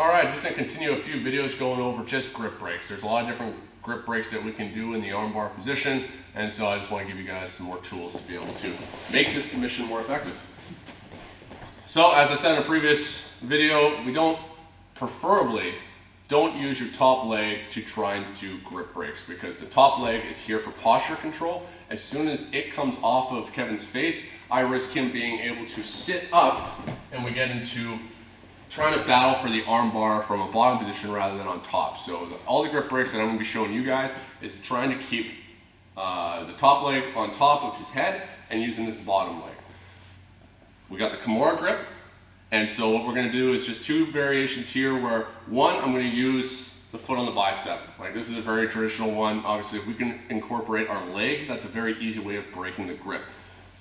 Alright, just going to continue a few videos going over just grip breaks. There's a lot of different grip breaks that we can do in the armbar position, and so I just want to give you guys some more tools to be able to make this submission more effective. So as I said in a previous video, we preferably don't use your top leg to try and do grip breaks, because the top leg is here for posture control. As soon as it comes off of Kevin's face, I risk him being able to sit up, and we get into trying to battle for the arm bar from a bottom position rather than on top. So all the grip breaks that I'm going to be showing you guys is trying to keep the top leg on top of his head and using this bottom leg. We got the Kimura grip, and so what we're going to do is just two variations here where one, I'm going to use the foot on the bicep. Like, this is a very traditional one. Obviously, if we can incorporate our leg, that's a very easy way of breaking the grip.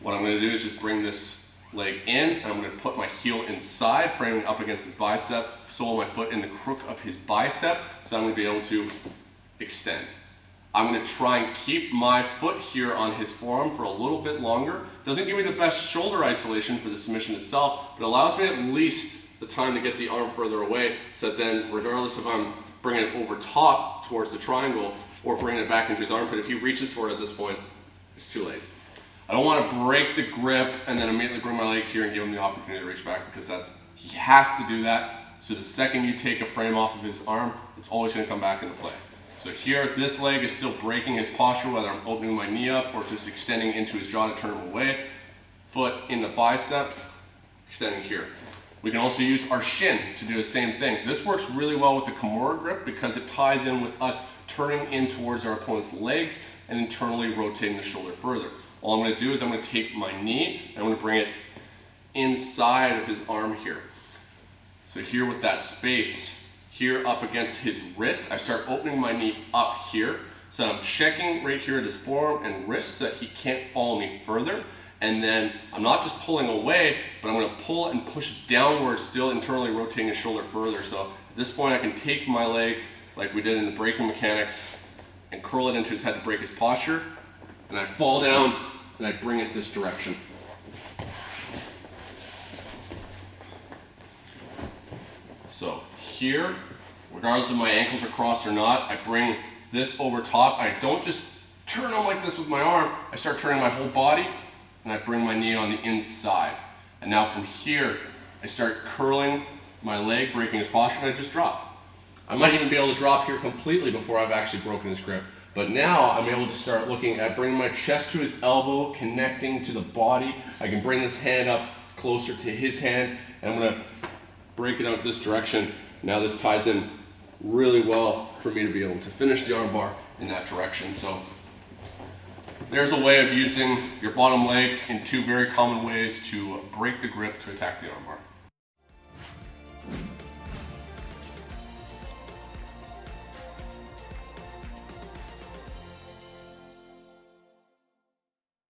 What I'm going to do is just bring this leg in, and I'm going to put my heel inside, framing up against his bicep, sole of my foot in the crook of his bicep, so I'm going to be able to extend. I'm going to try and keep my foot here on his forearm for a little bit longer. Doesn't give me the best shoulder isolation for the submission itself, but allows me at least the time to get the arm further away, so that then, regardless if I'm bringing it over top towards the triangle or bringing it back into his armpit, if he reaches for it at this point, it's too late. I don't want to break the grip and then immediately bring my leg here and give him the opportunity to reach back, because he has to do that. So the second you take a frame off of his arm, it's always going to come back into play. So here, this leg is still breaking his posture, whether I'm opening my knee up or just extending into his jaw to turn him away. Foot in the bicep, extending here. We can also use our shin to do the same thing. This works really well with the Kimura grip because it ties in with us turning in towards our opponent's legs and internally rotating the shoulder further. All I'm going to do is I'm going to take my knee and I'm going to bring it inside of his arm here. So here with that space here up against his wrist, I start opening my knee up here. So I'm checking right here at his forearm and wrist so that he can't follow me further. And then I'm not just pulling away, but I'm going to pull and push downward, still internally rotating his shoulder further. So at this point I can take my leg like we did in the breaking mechanics and curl it into his head to break his posture. And I fall down and I bring it this direction. So here, regardless if my ankles are crossed or not, I bring this over top. I don't just turn him like this with my arm. I start turning my whole body and I bring my knee on the inside. And now from here, I start curling my leg, breaking his posture, and I just drop. I might even be able to drop here completely before I've actually broken his grip. But now I'm able to start looking at bringing my chest to his elbow, connecting to the body. I can bring this hand up closer to his hand, and I'm going to break it out this direction. Now this ties in really well for me to be able to finish the armbar in that direction. So there's a way of using your bottom leg in two very common ways to break the grip to attack the armbar.